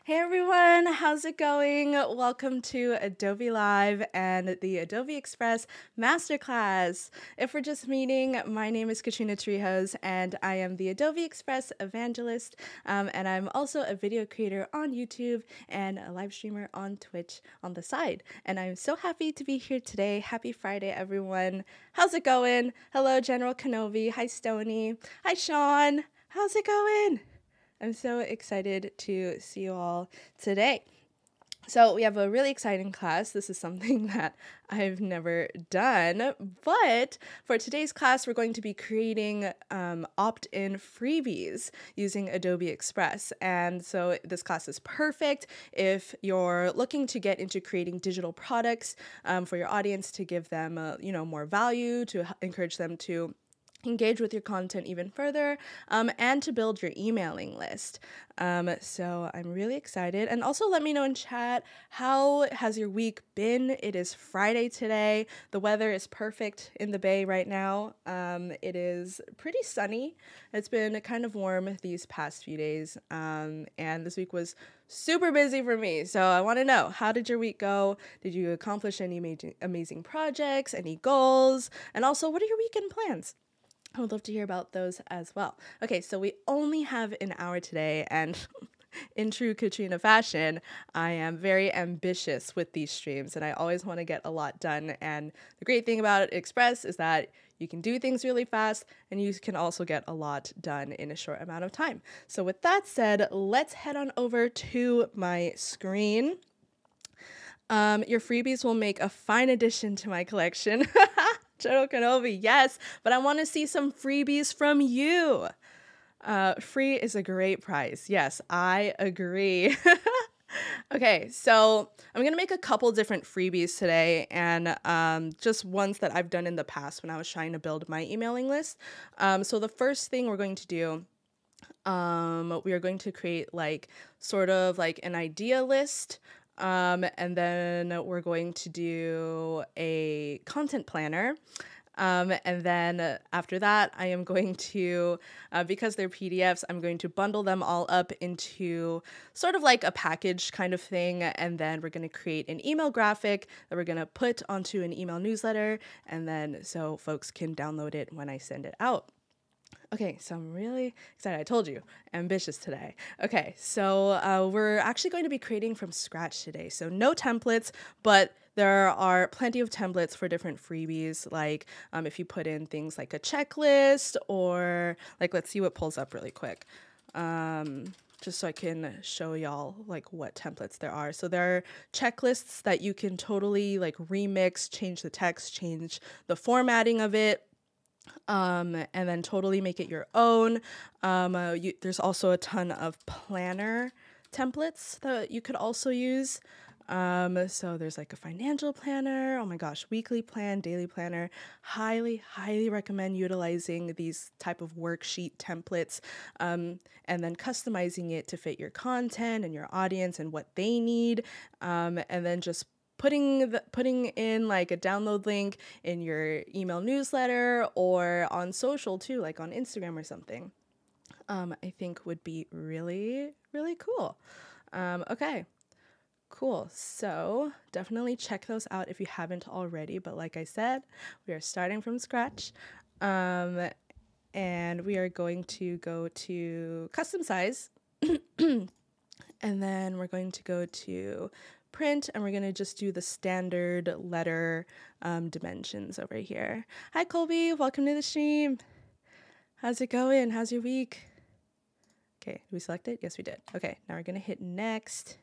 Hey everyone, how's it going? Welcome to Adobe Live and the Adobe Express Masterclass. If we're just meeting, my name is Katrina Torrijos and I am the Adobe Express evangelist, and I'm also a video creator on YouTube and a live streamer on Twitch on the side. And I'm so happy to be here today. Happy Friday, everyone. How's it going? Hello, General Kenobi. Hi, Stony. Hi, Sean. How's it going? I'm so excited to see you all today. So we have a really exciting class. This is something that I've never done, but for today's class, we're going to be creating opt-in freebies using Adobe Express. And so this class is perfect if you're looking to get into creating digital products for your audience to give them, more value, to encourage them to engage with your content even further, and to build your emailing list. So I'm really excited. And also let me know in chat, how has your week been? It is Friday today. The weather is perfect in the Bay right now. It is pretty sunny. It's been kind of warm these past few days. And this week was super busy for me. So I want to know, how did your week go? Did you accomplish any amazing projects, any goals? And also, what are your weekend plans? I would love to hear about those as well. Okay, so we only have an hour today, and in true Katrina fashion, I am very ambitious with these streams, and I always want to get a lot done. And the great thing about Express is that you can do things really fast, and you can also get a lot done in a short amount of time. So with that said, let's head on over to my screen. Your freebies will make a fine addition to my collection. General Kenobi, yes, but I want to see some freebies from you. Free is a great price. Yes, I agree. Okay, so I'm going to make a couple different freebies today, and just ones that I've done in the past when I was trying to build my emailing list. So the first thing we're going to do, we are going to create sort of an idea list. And then we're going to do a content planner. And then after that, I am going to, because they're PDFs, I'm going to bundle them all up into sort of like a package kind of thing. And then we're going to create an email graphic that we're going to put onto an email newsletter. And then so folks can download it when I send it out. Okay, so I'm really excited. I told you, ambitious today. Okay, so we're actually going to be creating from scratch today. So no templates, but there are plenty of templates for different freebies. Like if you put in things like a checklist, or let's see what pulls up really quick. Just so I can show y'all what templates there are. So there are checklists that you can totally remix, change the text, change the formatting of it. And then totally make it your own. There's also a ton of planner templates that you could also use. So there's a financial planner, oh my gosh, weekly plan, daily planner. Highly, highly recommend utilizing these type of worksheet templates, and then customizing it to fit your content and your audience and what they need. And then just putting in a download link in your email newsletter or on social too, like on Instagram or something, I think would be really, really cool. Okay, cool. So definitely check those out if you haven't already. But like I said, we are starting from scratch. And we are going to go to custom size. And then we're going to go to print, and we're going to just do the standard letter dimensions over here. Hi, Colby. Welcome to the stream. How's it going? How's your week? Okay, did we select it? Yes, we did. Okay, now we're going to hit next.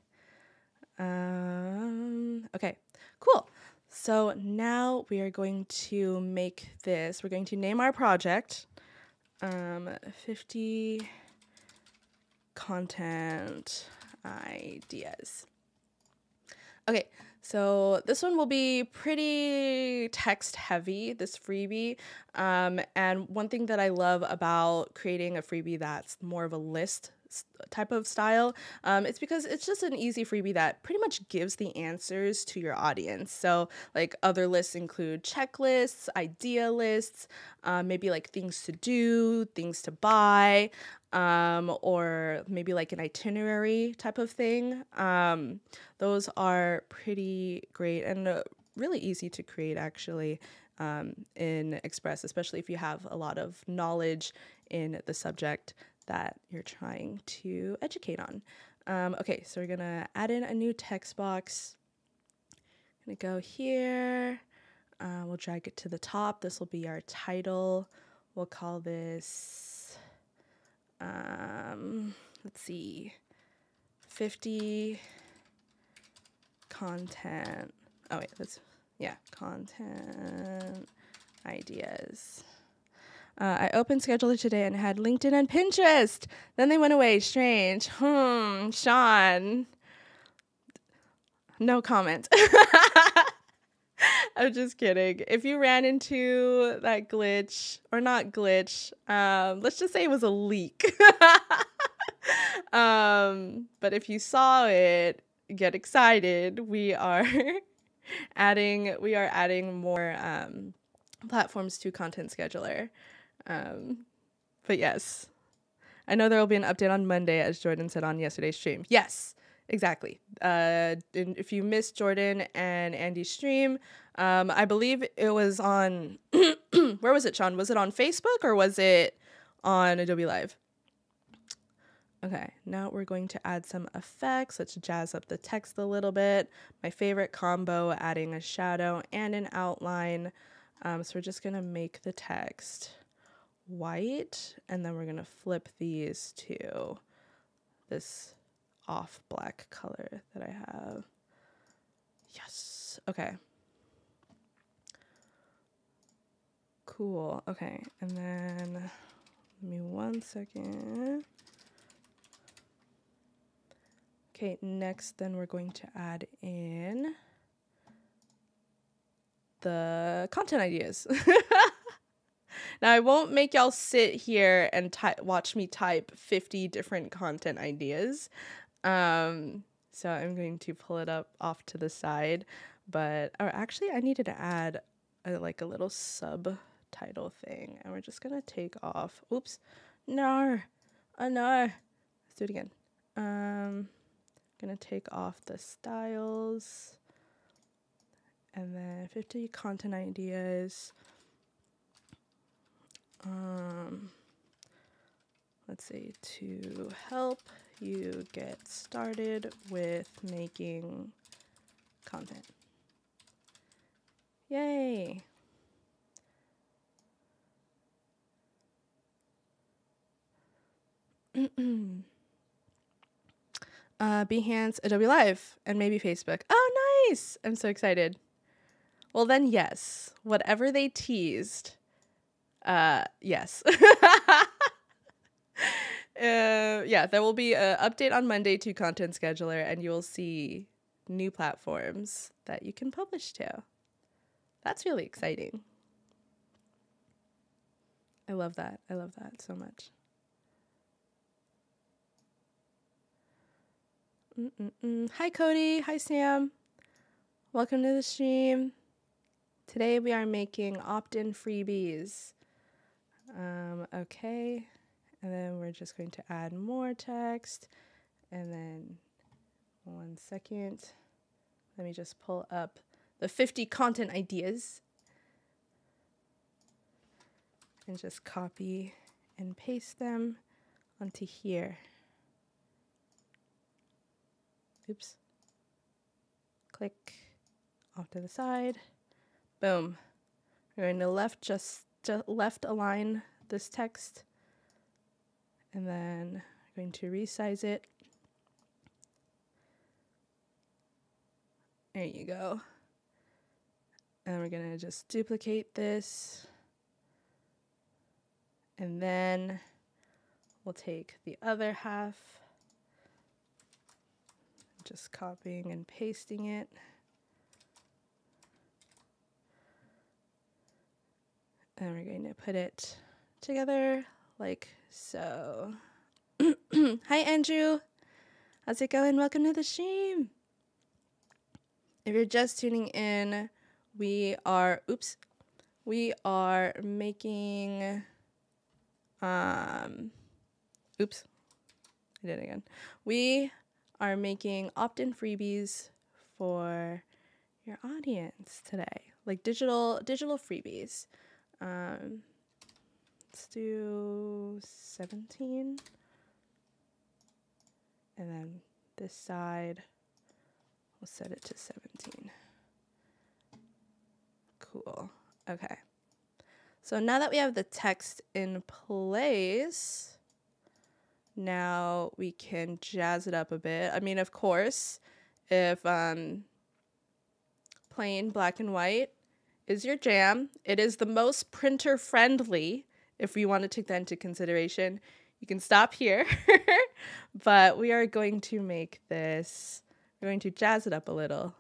Okay, cool. So now we are going to make this. We're going to name our project 50 content ideas. Okay, so this one will be pretty text heavy, this freebie. And one thing that I love about creating a freebie that's more of a list type of style. It's because it's just an easy freebie that pretty much gives the answers to your audience. So like other lists include checklists, idea lists, maybe like things to do, things to buy, or maybe like an itinerary type of thing. Those are pretty great and really easy to create actually in Express, especially if you have a lot of knowledge in the subject that you're trying to educate on. Okay, so we're gonna add in a new text box. I'm gonna go here. We'll drag it to the top. This will be our title. We'll call this, let's see, 50 content. Oh wait, content ideas. I opened Scheduler today and had LinkedIn and Pinterest. Then they went away. Strange. Sean. No comment. I'm just kidding. If you ran into that glitch, or not glitch, let's just say it was a leak. But if you saw it, get excited. We are adding more platforms to Content Scheduler. But yes, I know there will be an update on Monday, as Jordan said on yesterday's stream. Yes, exactly. If you missed Jordan and Andy's stream, I believe it was on, where was it, Sean? Was it on Facebook or was it on Adobe Live? Okay, now we're going to add some effects. Let's jazz up the text a little bit. My favorite combo, adding a shadow and an outline. So we're just gonna make the text white, and then we're gonna flip these to this off black color that I have. Yes, okay. Cool, okay, and then, give me 1 second. Okay, next then we're going to add in the content ideas. Now I won't make y'all sit here and watch me type 50 different content ideas. So I'm going to pull it up off to the side, but actually I needed to add a little subtitle thing, and we're just gonna take off. Oops, no, oh no. Let's do it again. Gonna take off the styles, and then 50 content ideas. Let's say to help you get started with making content. Yay. Behance, Adobe Live, and maybe Facebook. Oh, nice. I'm so excited. Well, then, yes. Whatever they teased, yes. Yeah, there will be an update on Monday to Content Scheduler, and you will see new platforms that you can publish to. That's really exciting. I love that. I love that so much. Hi, Cody. Hi, Sam. Welcome to the stream. Today we are making opt-in freebies. Okay. And then we're just going to add more text. And then 1 second. Let me just pull up the 50 content ideas. And just copy and paste them onto here. Oops. Click off to the side. Boom. We're going to left align this text, and then we're going to resize it. There you go. And we're going to just duplicate this, and then we'll take the other half, just copying and pasting it. And we're going to put it together like so. Hi, Andrew. How's it going? Welcome to the stream. If you're just tuning in, we are making, oops, I did it again. We are making opt-in freebies for your audience today, like digital freebies. Let's do 17. And then this side, we'll set it to 17. Cool. Okay. So now that we have the text in place, now we can jazz it up a bit. I mean, of course, if plain black and white is your jam, it is the most printer friendly. If you want to take that into consideration, you can stop here. But we are going to make this, we're going to jazz it up a little,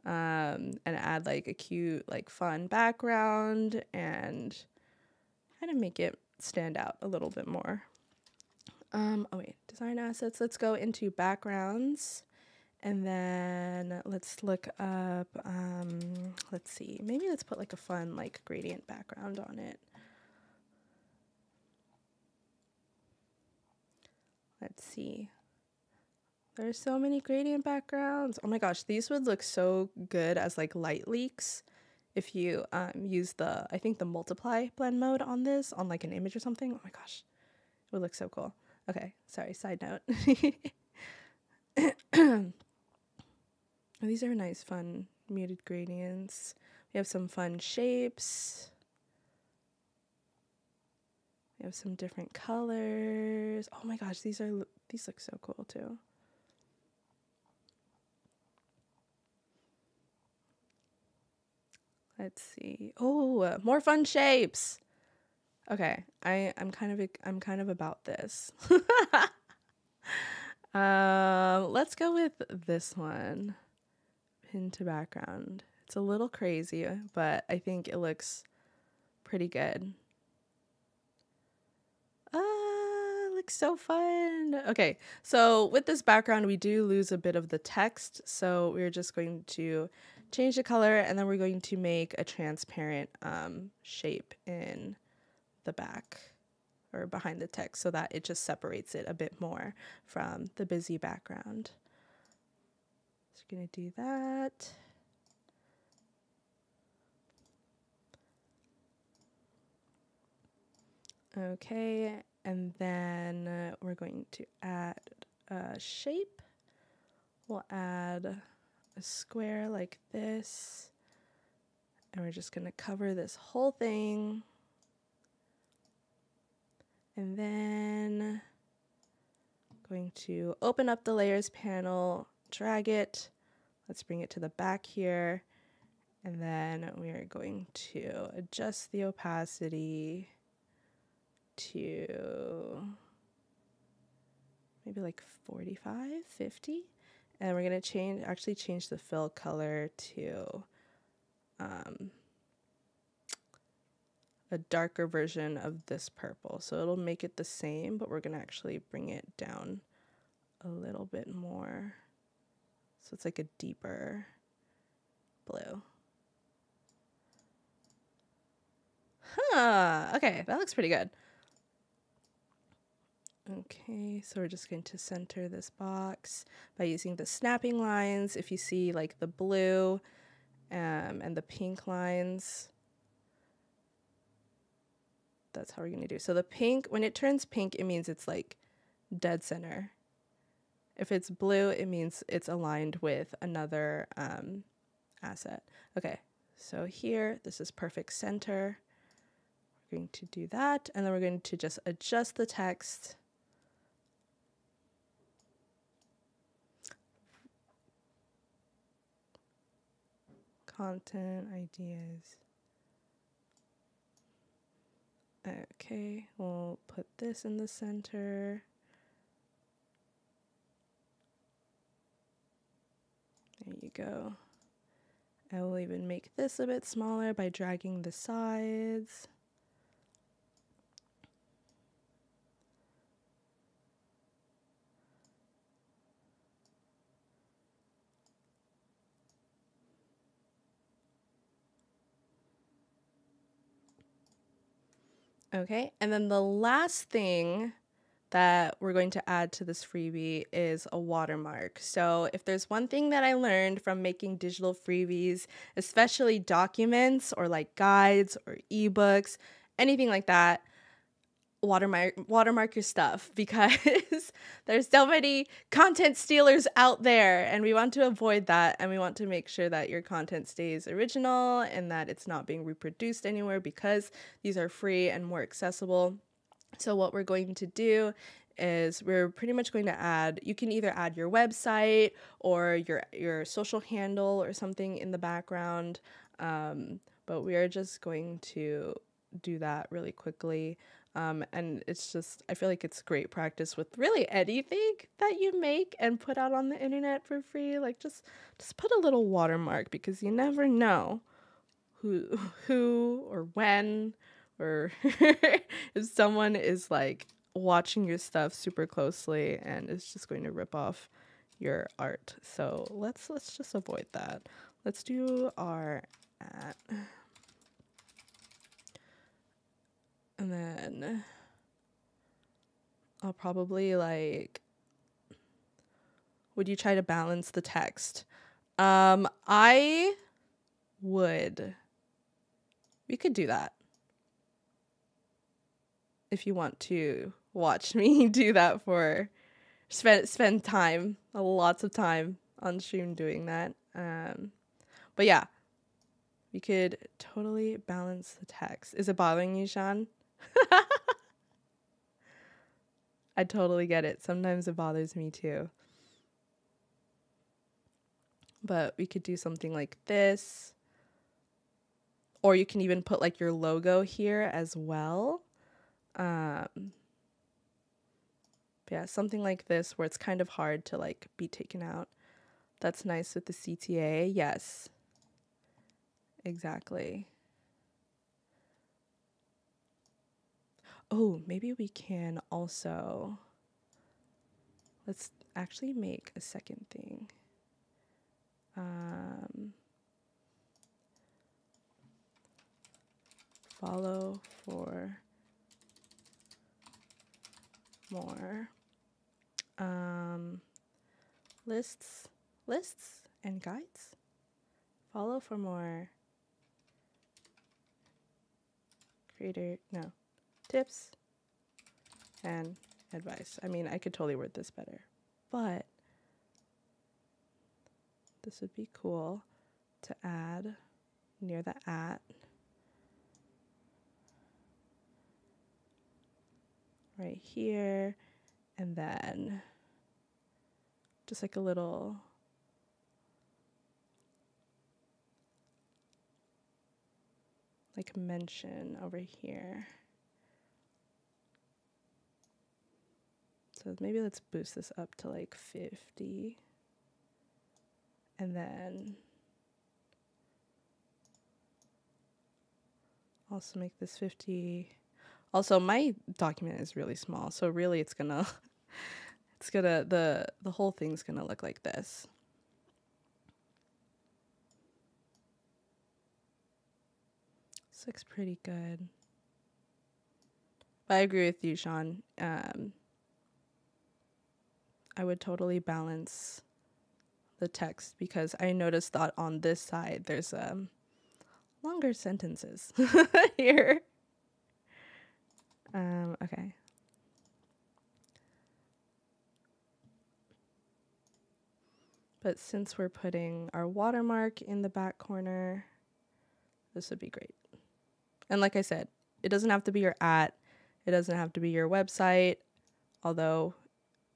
and add like a cute, like fun background and kind of make it stand out a little bit more. Oh wait, design assets. Let's go into backgrounds, and then let's look up, let's see, maybe let's put like a fun like gradient background on it. Let's see. There's so many gradient backgrounds. Oh my gosh, these would look so good as like light leaks if you use the, I think the multiply blend mode on this, on like an image or something. Oh my gosh, it would look so cool. Okay, sorry, side note. These are nice, fun, muted gradients. We have some fun shapes. We have some different colors. Oh my gosh, these look so cool too. Let's see. Oh, more fun shapes. Okay, I'm kind of about this. Let's go with this one. Pin to background. It's a little crazy, but I think it looks pretty good. Looks so fun. Okay, so with this background, we do lose a bit of the text, so we're just going to change the color, and then we're going to make a transparent shape in the back or behind the text so that it just separates it a bit more from the busy background. So we're going to do that. Okay, and then we're going to add a shape. We'll add a square like this, and we're just going to cover this whole thing. And then going to open up the layers panel, drag it. Let's bring it to the back here. And then we are going to adjust the opacity to maybe like 45, 50. And we're going to actually change the fill color to a darker version of this purple. So it'll make it the same, but we're going to actually bring it down a little bit more. So it's like a deeper blue. Okay, that looks pretty good. Okay, so we're just going to center this box by using the snapping lines. If you see like the blue and the pink lines, that's how we're going to do. So the pink, when it turns pink, it means it's like dead center. If it's blue, it means it's aligned with another asset. Okay, so here, this is perfect center. We're going to do that, and then we're going to just adjust the text. Content, ideas. Okay, we'll put this in the center. There you go. I will even make this a bit smaller by dragging the sides. Okay, and then the last thing that we're going to add to this freebie is a watermark. So if there's one thing that I learned from making digital freebies, especially documents or like guides or ebooks, anything like that, watermark your stuff, because there's so many content stealers out there, and we want to avoid that, and we want to make sure that your content stays original and that it's not being reproduced anywhere, because these are free and more accessible. So what we're going to do is we're pretty much going to add, you can either add your website or your social handle or something in the background, but we are just going to do that really quickly. And it's just, I feel like it's great practice with really anything that you make and put out on the internet for free. Like just put a little watermark, because you never know who or when, or if someone is like watching your stuff super closely and is just going to rip off your art. So let's just avoid that. Let's do our at. And then I'll probably like, would you try to balance the text? I would. We could do that. If you want to watch me do that for spend time, lots of time on stream doing that. But yeah, we could totally balance the text. Is it bothering you, Sean? I totally get it. Sometimes it bothers me too. But we could do something like this. Or you can even put like your logo here as well. Yeah, something like this where it's kind of hard to like be taken out. That's nice with the CTA. Yes. Exactly. Oh, maybe we can also, let's actually make a second thing. Follow for more lists and guides. Follow for more tips and advice. I mean, I could totally word this better, but this would be cool to add near the @ right here, and then just like a little like mention over here. So maybe let's boost this up to like 50. And then also make this 50. Also, my document is really small, so really it's gonna the whole thing's gonna look like this. This looks pretty good. But I agree with you, Sean. I would totally balance the text, because I noticed that on this side there's longer sentences here. Okay. But since we're putting our watermark in the back corner, this would be great. And like I said, it doesn't have to be your @ it doesn't have to be your website, although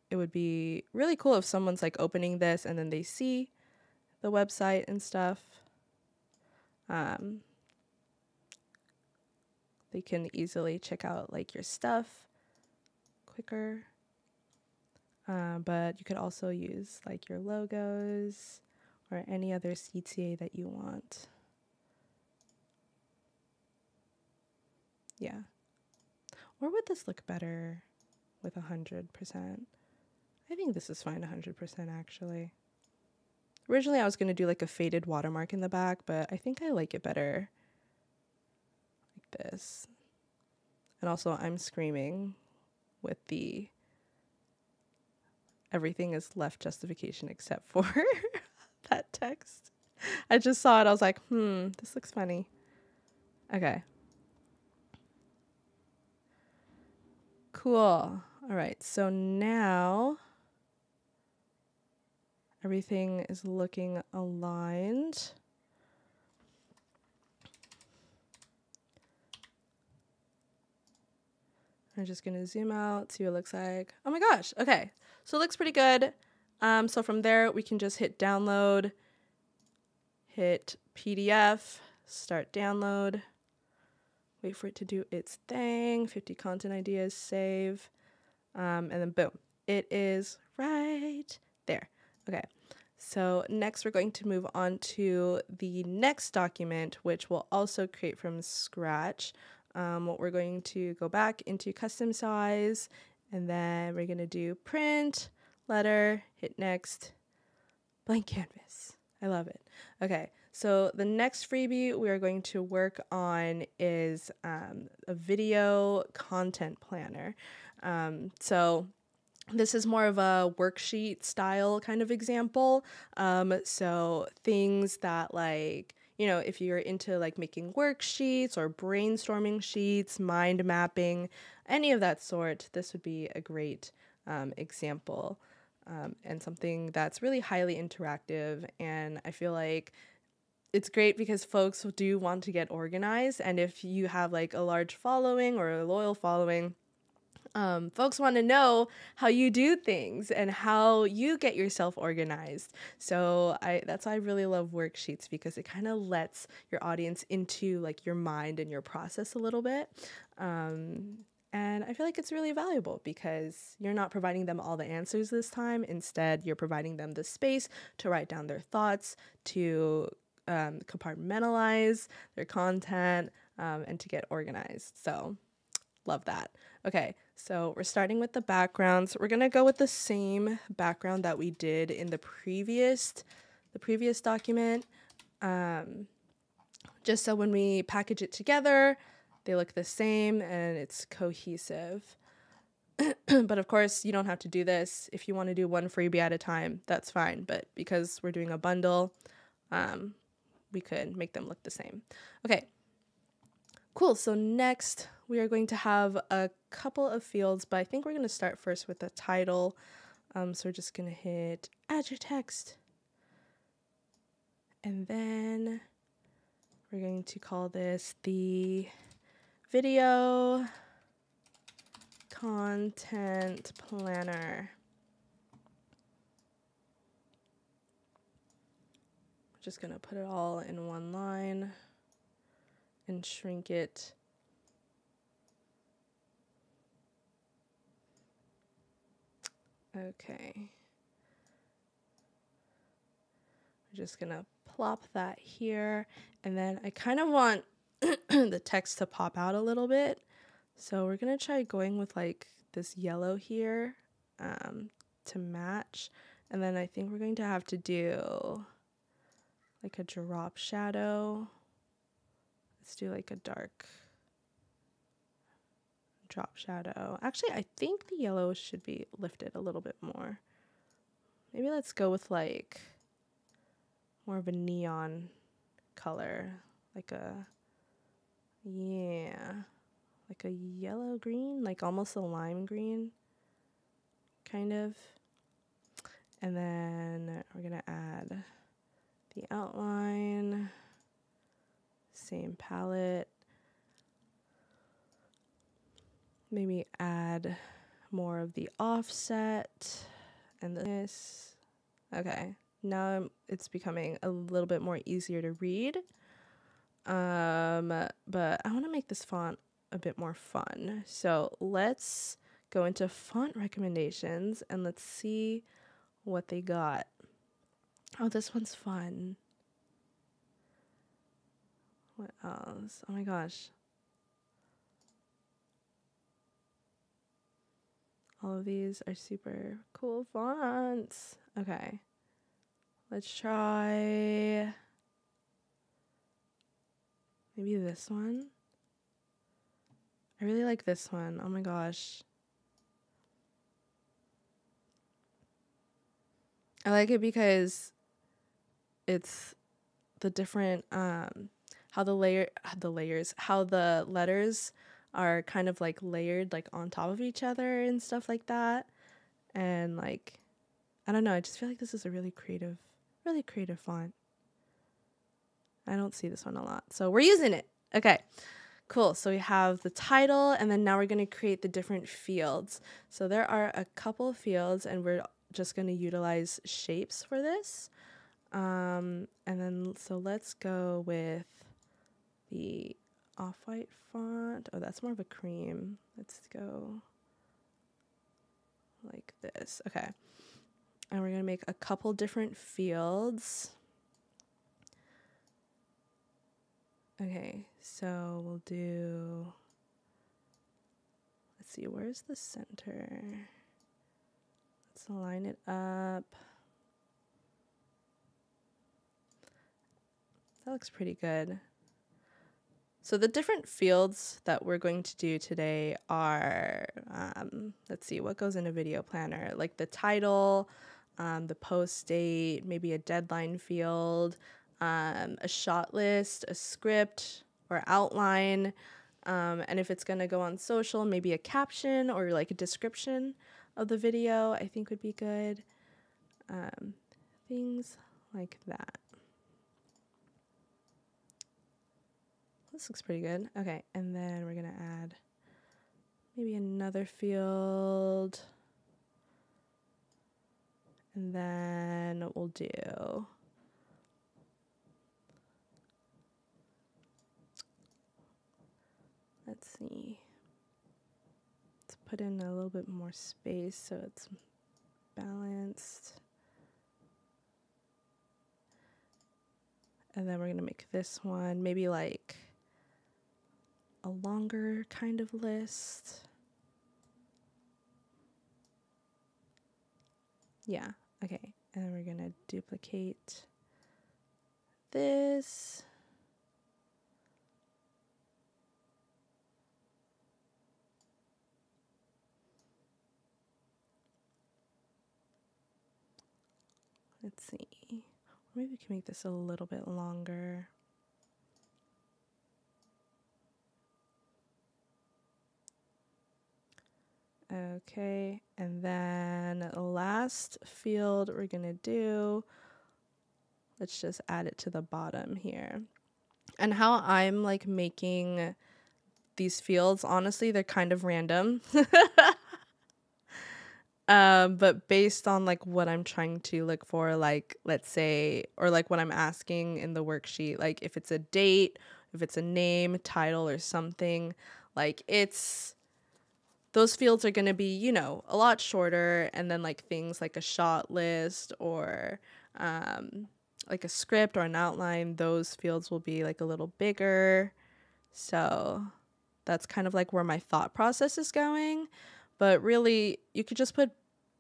it would be really cool if someone's like opening this and then they see the website and stuff. They can easily check out like your stuff quicker. But you could also use like your logos or any other CTA that you want. Yeah. Or would this look better with 100%? I think this is fine 100% actually. Originally I was going to do like a faded watermark in the back, but I think I like it better like this. And also I'm screaming with the everything is left justification except for that text. I just saw it. I was like, this looks funny. Okay. Cool. All right. So now everything is looking aligned. I'm just going to zoom out, see what it looks like. Oh my gosh. Okay. So it looks pretty good. So from there, we can just hit download, hit PDF, start download, wait for it to do its thing, 50 content ideas, save, and then boom, it is right there. Okay. So next we're going to move on to the next document, which we'll also create from scratch. We're going to go back into custom size, and then we're going to do print, letter, hit next, blank canvas. I love it. Okay, so the next freebie we are going to work on is a video content planner. So this is more of a worksheet style kind of example. So things that like, you know, if you're into like making worksheets or brainstorming sheets, mind mapping, any of that sort, this would be a great example and something that's really highly interactive. And I feel like it's great because folks do want to get organized. And if you have like a large following or a loyal following, folks want to know how you do things and how you get yourself organized. So that's why I really love worksheets, because it kind of lets your audience into like your mind and your process a little bit. And I feel like it's really valuable because you're not providing them all the answers this time. Instead, you're providing them the space to write down their thoughts, to compartmentalize their content, and to get organized. So love that. Okay, so we're starting with the backgrounds. We're gonna go with the same background that we did in the previous document, just so when we package it together, they look the same and it's cohesive. But of course, you don't have to do this. If you want to do one freebie at a time, that's fine. But because we're doing a bundle, we could make them look the same. Okay. Cool. So next we are going to have a couple of fields, but I think we're going to start first with the title. So we're just going to hit add your text. And then we're going to call this the video content planner. Just going to put it all in one line and shrink it. Okay. We're just gonna plop that here, and then I kind of want the text to pop out a little bit. So we're gonna try going with like this yellow here to match. And then I think we're going to have to do like a drop shadow. Let's do like a dark drop shadow. Actually, I think the yellow should be lifted a little bit more. Maybe let's go with like more of a neon color, like a, yeah, like a yellow green, like almost a lime green, kind of. And then we're gonna add the outline, same palette. Maybe add more of the offset and this. Okay, now it's becoming a little bit more easier to read. But I want to make this font a bit more fun. So let's go into font recommendations and let's see what they got. Oh, this one's fun. What else? Oh my gosh. All of these are super cool fonts. Okay. Let's try maybe this one. I really like this one. Oh my gosh. I like it because it's the different how the letters are kind of like layered like on top of each other and stuff like that. And like, I don't know, I just feel like this is a really creative font. I don't see this one a lot, so we're using it. Okay, cool. So we have the title, and then now we're going to create the different fields. So there are a couple of fields, and we're just going to utilize shapes for this. And then, so let's go with the off-white font. Oh, that's more of a cream. Let's go like this. Okay. And we're going to make a couple different fields. Okay, so we'll do, let's see, where's the center? Let's line it up. That looks pretty good. So the different fields that we're going to do today are, let's see, what goes in a video planner? Like the title, the post date, maybe a deadline field, a shot list, a script or outline, and if it's going to go on social, maybe a caption or like a description of the video, I think would be good. Things like that. This looks pretty good. Okay, and then we're going to add maybe another field. And then we'll do, let's see, let's put in a little bit more space so it's balanced. And then we're going to make this one maybe like a longer kind of list. Yeah, okay. And then we're going to duplicate this. Let's see. Maybe we can make this a little bit longer. Okay, and then last field we're gonna do, let's just add it to the bottom here. And how I'm like making these fields, honestly, they're kind of random. But based on like what I'm trying to look for, like let's say, or like what I'm asking in the worksheet, like if it's a date, if it's a name, title, or something, like those fields are going to be, you know, a lot shorter. And then like things like a shot list or like a script or an outline, those fields will be like a little bigger. So that's kind of like where my thought process is going. But really, you could just put,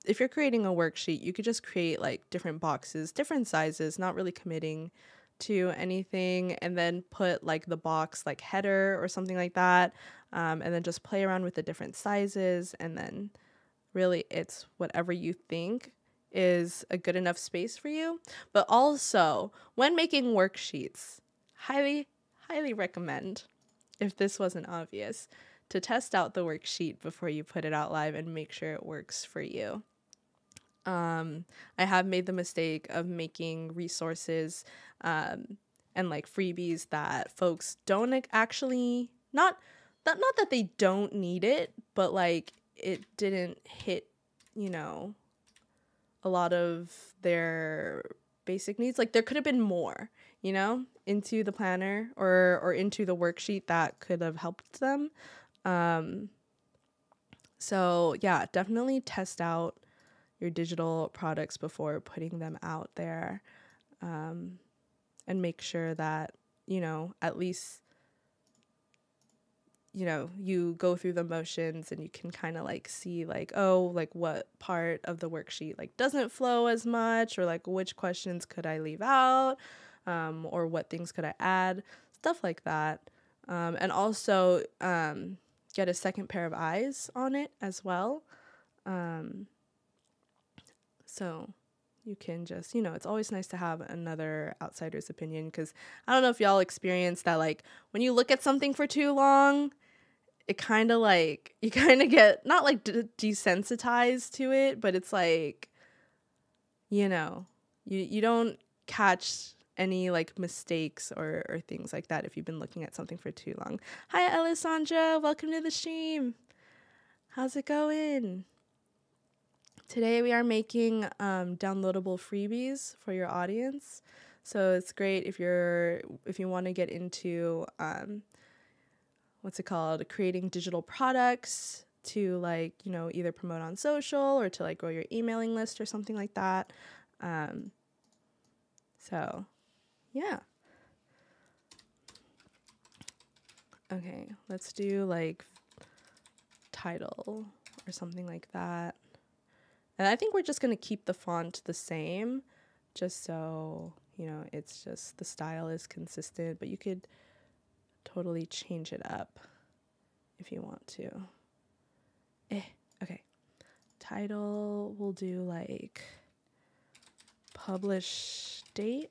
if you're creating a worksheet, you could just create like different boxes, different sizes, not really committing to anything, and then put like the box like header or something like that, and then just play around with the different sizes, and then really it's whatever you think is a good enough space for you. But also, when making worksheets, highly recommend, if this wasn't obvious, to test out the worksheet before you put it out live and make sure it works for you. I have made the mistake of making resources and like freebies that folks don't actually, not that they don't need it, but like it didn't hit, you know, a lot of their basic needs. Like there could have been more, you know, into the planner or into the worksheet that could have helped them. So yeah, definitely test out your digital products before putting them out there, and make sure that, you know, at least, you know, you go through the motions and you can kind of like see like, oh, like what part of the worksheet like doesn't flow as much, or like which questions could I leave out, or what things could I add, stuff like that. And also get a second pair of eyes on it as well. So you can just, you know, it's always nice to have another outsider's opinion, because I don't know if y'all experience that, like, when you look at something for too long, it kind of like, you kind of get, not like desensitized to it, but it's like, you know, you don't catch any like mistakes or things like that if you've been looking at something for too long. Hi, Alessandra. Welcome to the stream. How's it going? Today we are making downloadable freebies for your audience. So it's great if you want to get into what's it called? Creating digital products to, like, you know, either promote on social or to like grow your emailing list or something like that. So yeah. Okay, let's do like title or something like that. And I think we're just going to keep the font the same, just so, you know, it's just the style is consistent, but you could totally change it up if you want to. Okay. Title, we'll do like publish date.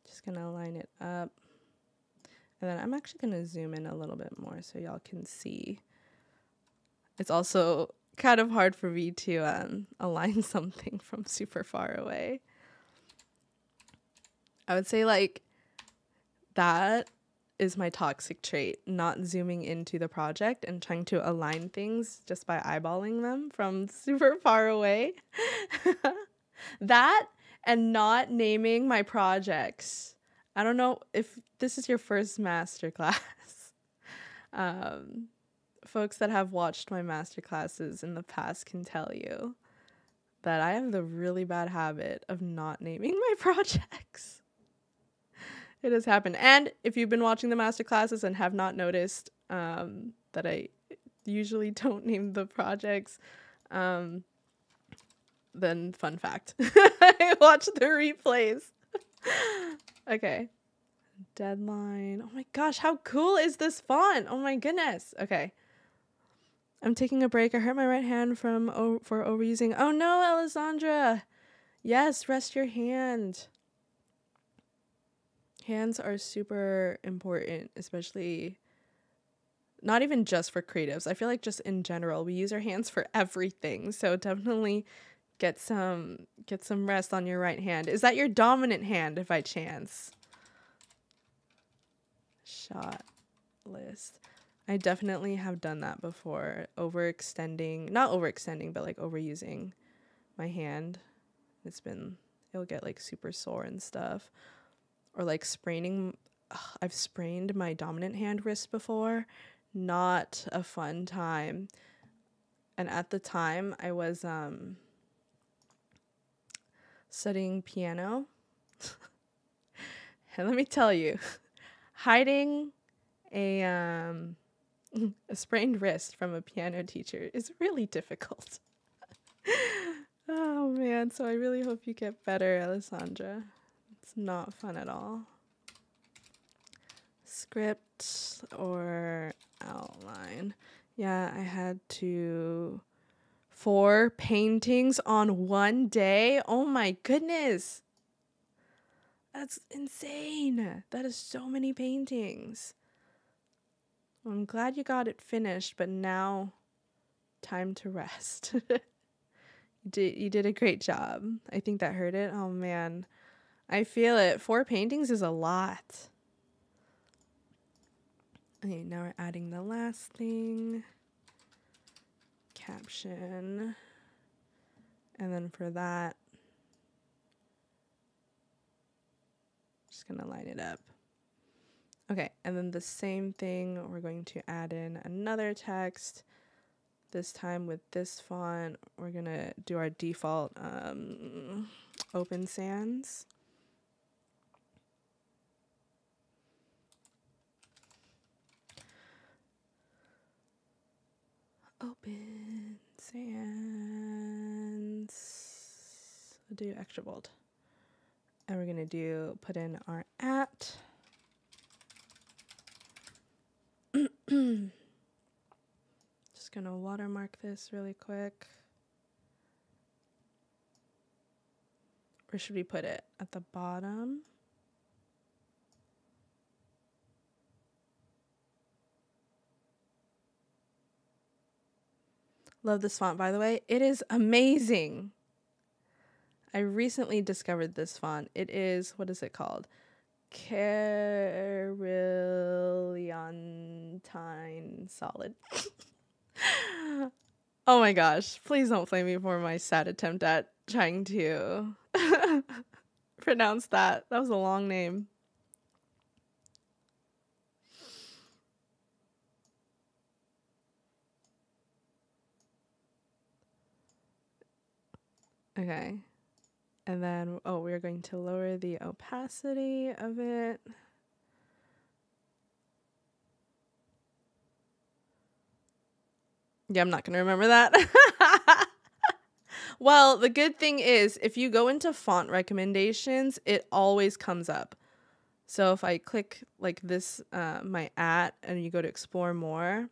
Just gonna line it up. And then I'm actually gonna zoom in a little bit more so y'all can see. It's also kind of hard for me to align something from super far away. I would say like that is my toxic trait, not zooming into the project and trying to align things just by eyeballing them from super far away. That and not naming my projects. I don't know if this is your first masterclass. Folks that have watched my masterclasses in the past can tell you that I have the really bad habit of not naming my projects. It has happened. And if you've been watching the masterclasses and have not noticed that I usually don't name the projects, then fun fact. I watched the replays. Okay. Deadline. Oh my gosh, how cool is this font? Oh my goodness. Okay. I'm taking a break. I hurt my right hand for overusing. Oh no, Alessandra. Yes, rest your hand. Hands are super important, especially not even just for creatives. I feel like just in general, we use our hands for everything. So definitely get some rest on your right hand. Is that your dominant hand, if by chance? Shot list. I definitely have done that before. Not overextending, but like overusing my hand. It'll get like super sore and stuff. Or like spraining. I've sprained my dominant hand wrist before. Not a fun time. And at the time I was studying piano. And let me tell you, hiding a sprained wrist from a piano teacher is really difficult. Oh man, so I really hope you get better, Alessandra. It's not fun at all. Script or outline. Yeah, I had 4 paintings on one day. Oh my goodness. That's insane. That is so many paintings. Well, I'm glad you got it finished, but now time to rest. You did a great job. I think that hurt it. Oh man. I feel it. 4 paintings is a lot. Okay, now we're adding the last thing. Caption. And then for that, just gonna line it up. Okay, and then the same thing, we're going to add in another text. This time with this font, we're gonna do our default Open Sans. Open Sans do extra bold. And we're going to do, put in our at. Just going to watermark this really quick. Where should we put it? At the bottom? Love this font, by the way. It is amazing. I recently discovered this font. It is, what is it called? Carillantine Solid. Oh my gosh. Please don't flame me for my sad attempt at trying to pronounce that. That was a long name. Okay. And then, oh, we're going to lower the opacity of it. Yeah, I'm not going to remember that. Well, the good thing is if you go into font recommendations, it always comes up. So if I click like this, my at, and you go to explore more,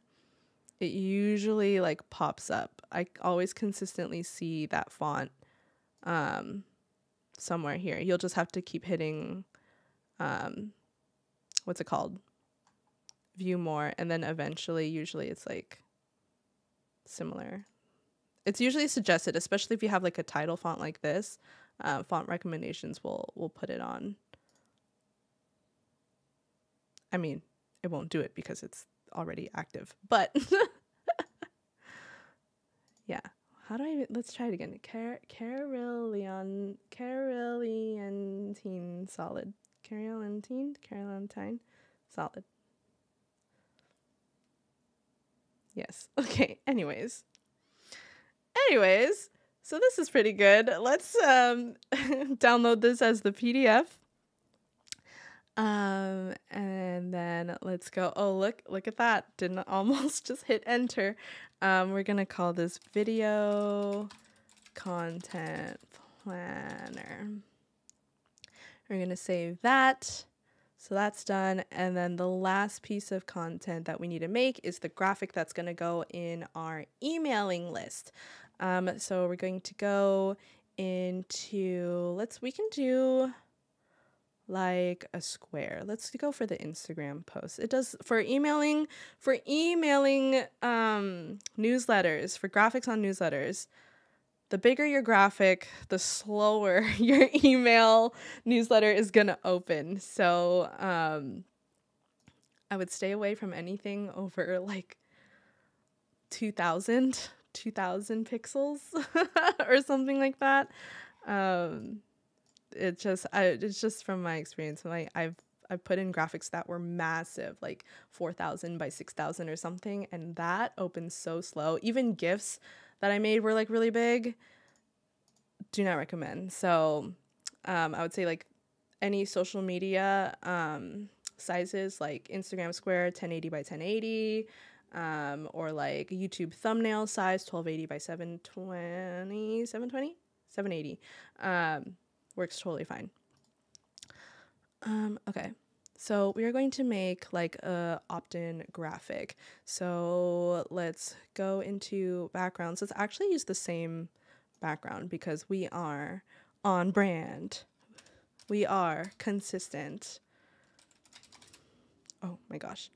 it usually like pops up. I always consistently see that font somewhere here. You'll just have to keep hitting, what's it called? View more. And then eventually, usually it's like similar. It's usually suggested, especially if you have like a title font like this. Font recommendations will put it on. I mean, it won't do it because it's already active, but yeah. How do I, let's try it again. Carillantine Solid. Carillantine Solid. Yes. Okay. Anyways, so this is pretty good. Let's download this as the PDF. And then let's go. Oh, look at that. Didn't almost just hit enter. We're going to call this video content planner. We're going to save that. So that's done. And then the last piece of content that we need to make is the graphic that's going to go in our emailing list. So we're going to go into, we can do like a square. Let's go for the Instagram post. It does for emailing newsletters, for graphics on newsletters. The bigger your graphic, the slower your email newsletter is going to open. So I would stay away from anything over like 2,000 pixels or something like that. It's just from my experience. I've put in graphics that were massive, like 4,000 by 6,000 or something, and that opens so slow. Even GIFs that I made were like really big. Do not recommend. So I would say like any social media sizes, like Instagram Square 1080 by 1080, or like YouTube thumbnail size 1280 by 780. Works totally fine. Okay. So we are going to make like a opt-in graphic. So let's go into backgrounds. Let's actually use the same background because we are on brand. We are consistent. Oh my gosh.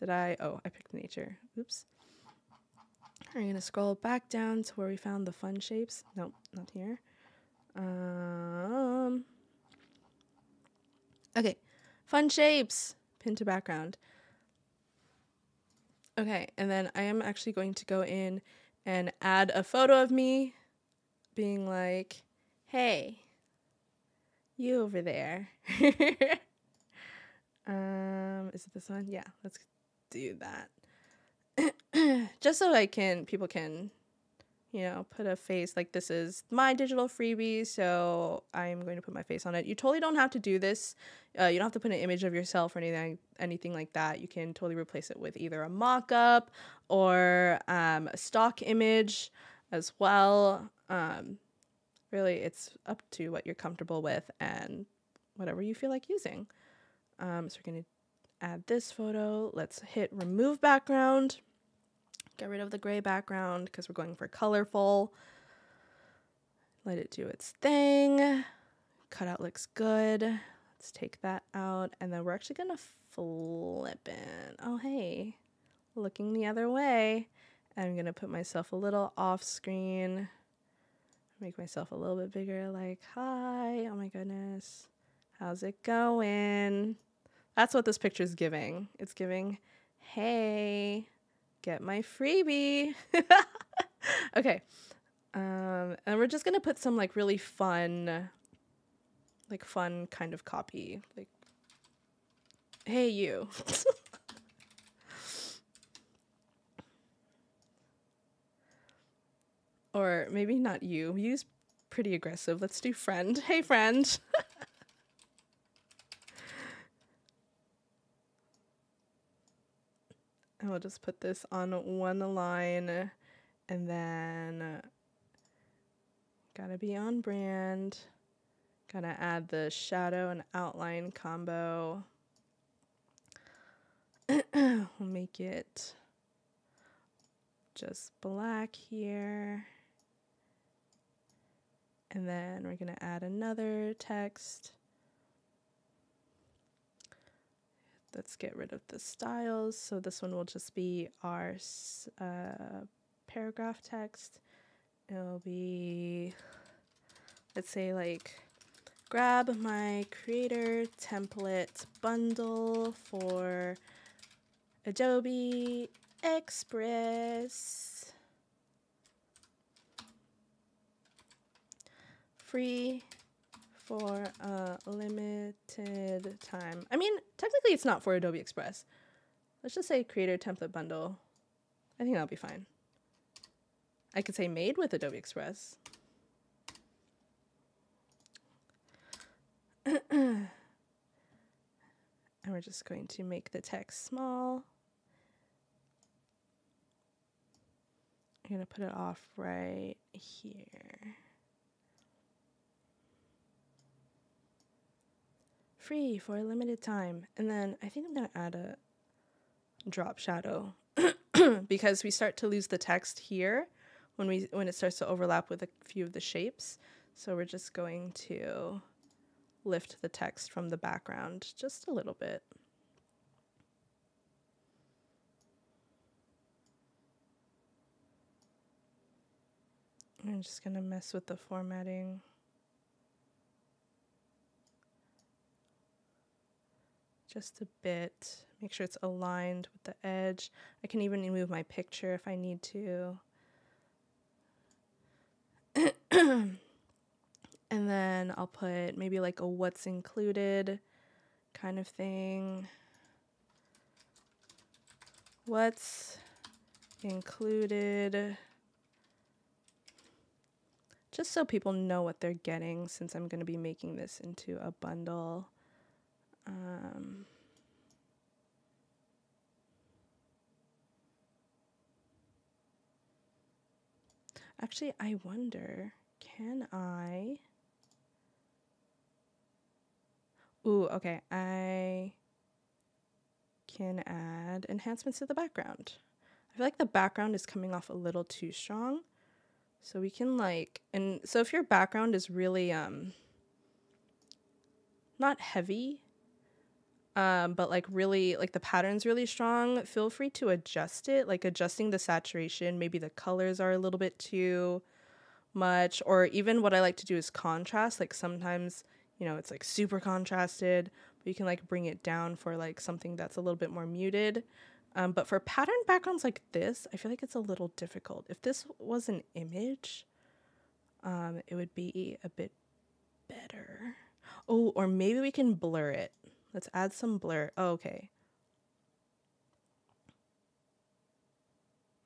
I picked nature. Oops. We're going to scroll back down to where we found the fun shapes. Nope, not here. Okay, fun shapes, pin to background. Okay, and then I am actually going to go in and add a photo of me being like, hey, you over there. Is it this one? Yeah, let's do that. Just so people can, put a face. Like, this is my digital freebie, so I'm going to put my face on it. You totally don't have to do this. You don't have to put an image of yourself or anything like that. You can totally replace it with either a mock-up or a stock image as well. Really, it's up to what you're comfortable with and whatever you feel like using. So we're going to add this photo. Let's hit remove background. Get rid of the gray background because we're going for colorful. Let it do its thing. Cutout looks good. Let's take that out. And then we're actually going to flip it. Oh, hey. Looking the other way. I'm going to put myself a little off screen. Make myself a little bit bigger. Like, hi. Oh, my goodness. How's it going? That's what this picture is giving. It's giving, hey, get my freebie. Okay. And we're just going to put some like really fun kind of copy. Like, hey, you. Or maybe not you. You's pretty aggressive. Let's do friend. Hey, friend. And we'll just put this on one line, and then gotta be on brand. Gotta add the shadow and outline combo. We'll make it just black here. And then we're gonna add another text. Let's get rid of the styles. So this one will just be our paragraph text. It'll be, let's say like, grab my creator template bundle for Adobe Express. Free for a limited time. I mean, technically it's not for Adobe Express. Let's just say creator template bundle. I think that'll be fine. I could say made with Adobe Express. And we're just going to make the text small. I'm going to put it off right here. Free for a limited time. And then I think I'm going to add a drop shadow because we start to lose the text here when it starts to overlap with a few of the shapes. So we're just going to lift the text from the background just a little bit. I'm just going to mess with the formatting. Just a bit. Make sure it's aligned with the edge. I can even move my picture if I need to. And then I'll put maybe like a what's included kind of thing. What's included. Just so people know what they're getting since I'm going to be making this into a bundle. Actually, I wonder, can I? Ooh, okay. I can add enhancements to the background. I feel like the background is coming off a little too strong. So we can and so if your background is really, not heavy, but like really, like the pattern's really strong, feel free to adjust it, like adjusting the saturation. Maybe the colors are a little bit too much, or even what I like to do is contrast. Like sometimes, it's like super contrasted, but you can like bring it down for like something that's a little bit more muted. But for pattern backgrounds like this, I feel like it's a little difficult. If this was an image, it would be a bit better. Oh, or maybe we can blur it. Let's add some blur. Oh, okay.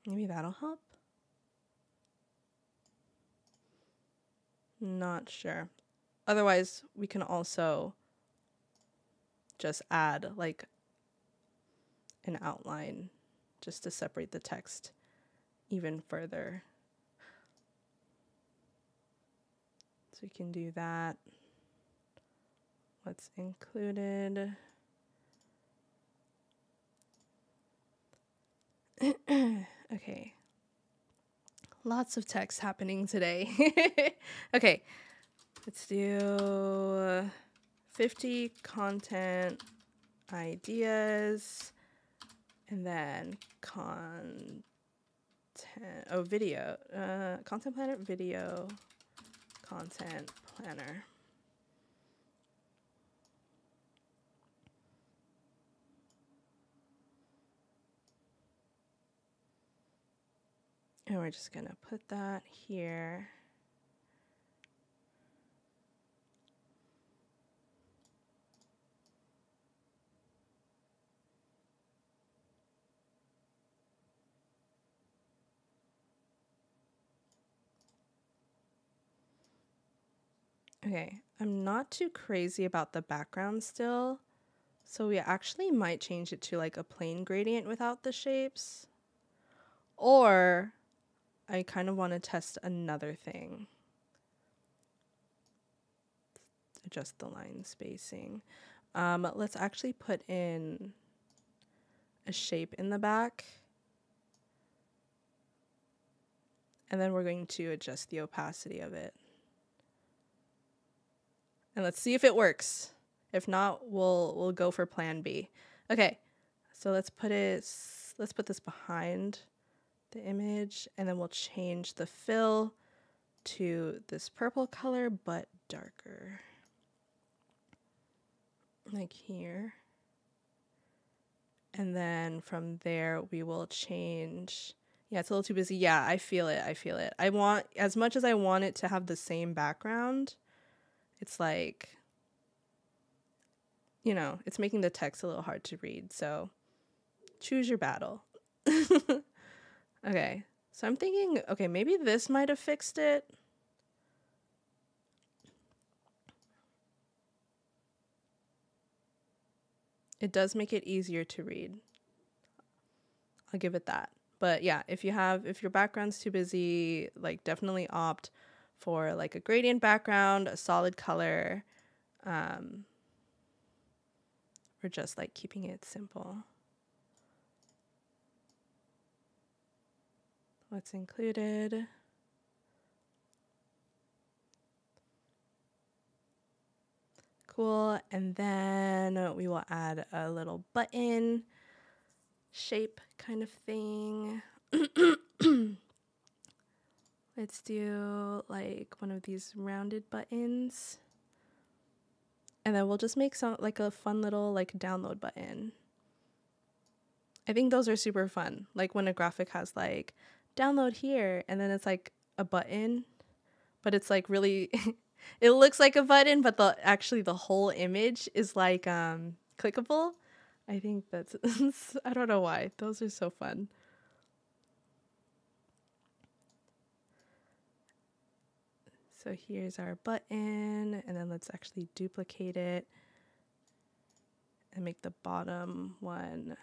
Maybe that'll help. Not sure. Otherwise, we can also just add like an outline just to separate the text even further. we can do that. What's included? Okay. Lots of text happening today. Okay. Let's do 50 content ideas and then video. Content planner, video, content planner. And we're just going to put that here. Okay, I'm not too crazy about the background still, so we actually might change it to like a plain gradient without the shapes. Or I kind of want to test another thing. Adjust the line spacing. Let's actually put in a shape in the back. And then we're going to adjust the opacity of it. And let's see if it works. If not, we'll go for plan B. Okay, so let's put this behind the image, and then we'll change the fill to this purple color, but darker. Like here. And then from there, we will change. Yeah, it's a little too busy. Yeah, I feel it. I want, as much as I want it to have the same background, it's like, you know, it's making the text a little hard to read. So choose your battle. Okay, so I'm thinking, okay, maybe this might have fixed it. It does make it easier to read. I'll give it that. But yeah, if your background's too busy, like definitely opt for like a gradient background, a solid color, or just like keeping it simple. What's included? Cool. And then we will add a little button shape kind of thing. Let's do like one of these rounded buttons. And then we'll just make some like a fun little like download button. I think those are super fun. Like when a graphic has like download here and then it's like a button, but it's like really it looks like a button, but actually the whole image is like clickable. I think that's I don't know why. Those are so fun. So here's our button, and then let's actually duplicate it and make the bottom one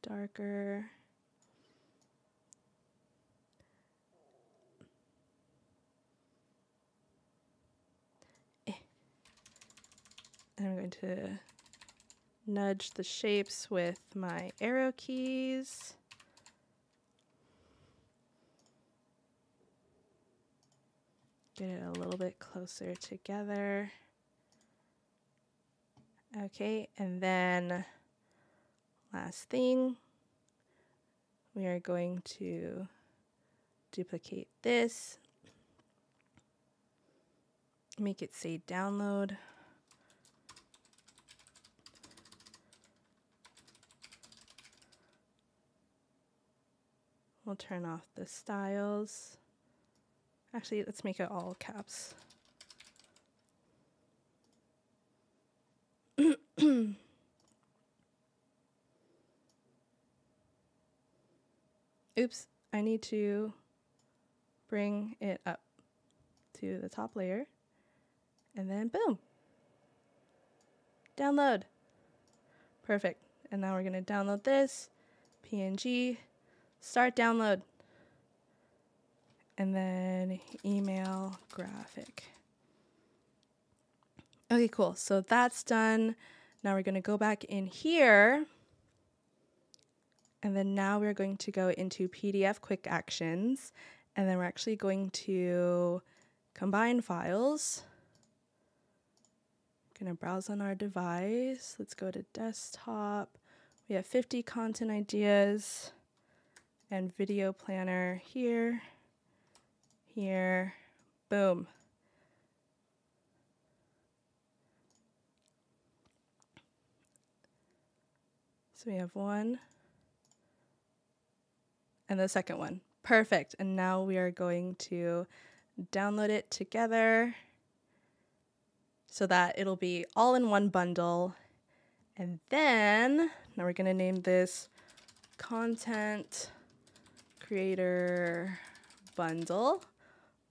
darker. And I'm going to nudge the shapes with my arrow keys. Get it a little bit closer together. Okay, and then last thing, we are going to duplicate this, make it say download. We'll turn off the styles. Actually, let's make it all caps. Oops, I need to bring it up to the top layer. And then boom. Download. Perfect. And now we're going to download this. PNG. Start download. and then email graphic. Okay, cool. So that's done. Now we're going to go back in here. And then now we're going to go into PDF quick actions. And then we're actually going to combine files. Going to browse on our device. Let's go to desktop. We have 50 content ideas and video planner here, here, boom. So we have one and the second one. Perfect. And now we are going to download it together so that it'll be all in one bundle. And then now we're going to name this Content Creator Bundle.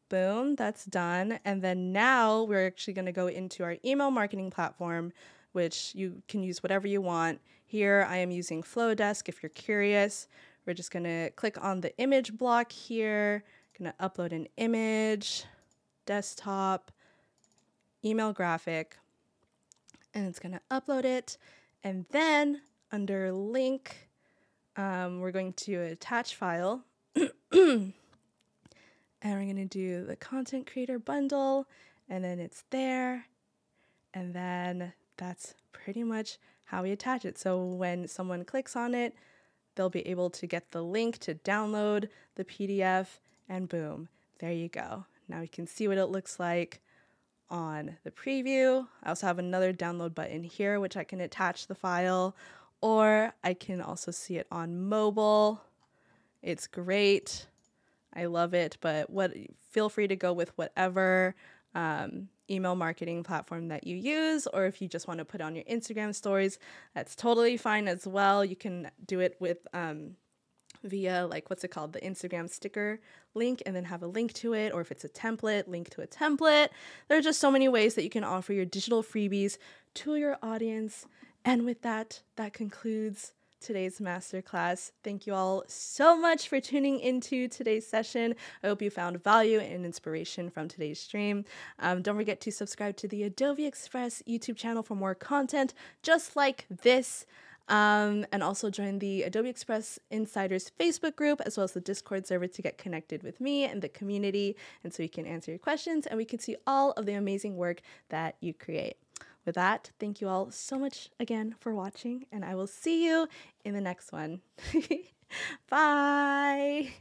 Boom, that's done. And then now we're actually going to go into our email marketing platform, which you can use whatever you want. Here I am using Flowdesk. If you're curious, we're just going to click on the image block here, going to upload an image, desktop, email graphic, and it's going to upload it. And then under link, we're going to attach file. And we're going to do the content creator bundle, and then it's there. And then that's pretty much how we attach it. So when someone clicks on it, they'll be able to get the link to download the PDF, and boom, there you go. Now we can see what it looks like on the preview. I also have another download button here, which I can attach the file, or I can also see it on mobile. It's great. I love it, but feel free to go with whatever email marketing platform that you use, or if you just want to put on your Instagram stories, that's totally fine as well. You can do it with via the Instagram sticker link, and then have a link to it, or if it's a template, link to a template. There are just so many ways that you can offer your digital freebies to your audience. And with that, that concludes today's masterclass. Thank you all so much for tuning into today's session. I hope you found value and inspiration from today's stream. Don't forget to subscribe to the Adobe Express YouTube channel for more content just like this. And also join the Adobe Express Insiders Facebook group, as well as the Discord server, to get connected with me and the community, and so you can answer your questions and we can see all of the amazing work that you create. With that, thank you all so much again for watching, and I will see you in the next one. Bye!